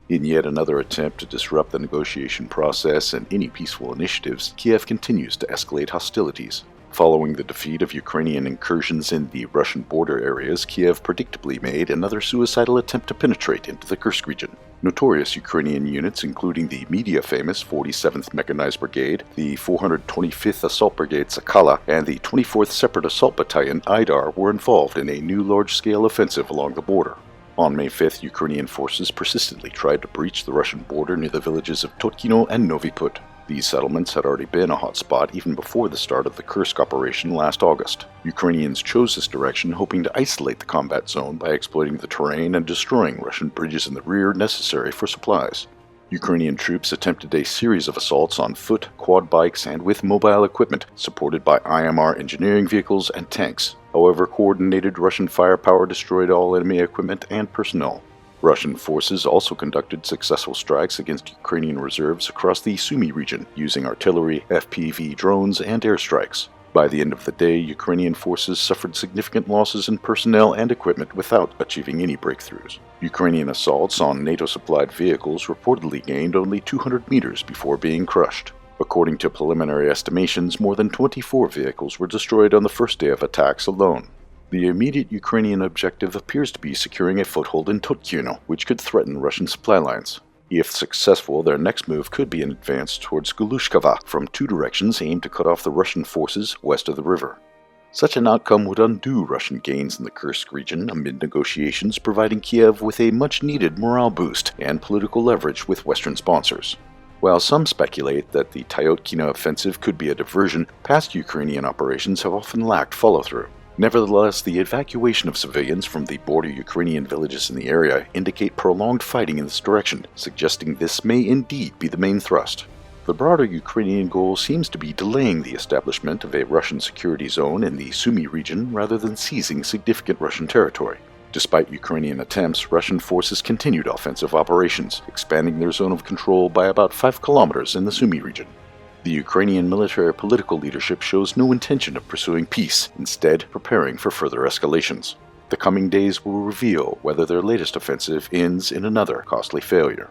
In yet another attempt to disrupt the negotiation process and any peaceful initiatives, Kiev continues to escalate hostilities. Following the defeat of Ukrainian incursions in the Russian border areas, Kiev predictably made another suicidal attempt to penetrate into the KURSK region. Notorious Ukrainian units, including the media-famous 47th Mechanized Brigade, the 425th Assault Brigade Sakala, and the 24th Separate Assault Battalion Aidar, were involved in a new large-scale offensive along the border. On May 5th, Ukrainian forces persistently tried to breach the Russian border near the villages of Totkino and Novi Put. These settlements had already been a hotspot even before the start of the KURSK operation last August. Ukrainians chose this direction hoping to isolate the combat zone by exploiting the terrain and destroying Russian bridges in the rear necessary for supplies. Ukrainian troops attempted a series of assaults on foot, quad bikes, and with mobile equipment, supported by IMR engineering vehicles and tanks. However, coordinated Russian firepower destroyed all enemy equipment and personnel. Russian forces also conducted successful strikes against Ukrainian reserves across the Sumy region, using artillery, FPV drones, and airstrikes. By the end of the day, Ukrainian forces suffered significant losses in personnel and equipment without achieving any breakthroughs. Ukrainian assaults on NATO-supplied vehicles reportedly gained only 200 meters before being crushed. According to preliminary estimations, more than 24 vehicles were destroyed on the first day of attacks alone. The immediate Ukrainian objective appears to be securing a foothold in Totkino, which could threaten Russian supply lines. If successful, their next move could be an advance towards Glushkova from two directions aimed to cut off the Russian forces west of the river. Such an outcome would undo Russian gains in the KURSK region amid negotiations, providing Kiev with a much-needed morale boost and political leverage with Western sponsors. While some speculate that the Tyotkina offensive could be a diversion, past Ukrainian operations have often lacked follow-through. Nevertheless, the evacuation of civilians from the border Ukrainian villages in the area indicate prolonged fighting in this direction, suggesting this may indeed be the main thrust. The broader Ukrainian goal seems to be delaying the establishment of a Russian security zone in the Sumy region rather than seizing significant Russian territory. Despite Ukrainian attempts, Russian forces continued offensive operations, expanding their zone of control by about 5 kilometers in the Sumy region. The Ukrainian military political leadership shows no intention of pursuing peace, instead preparing for further escalations. The coming days will reveal whether their latest offensive ends in another costly failure.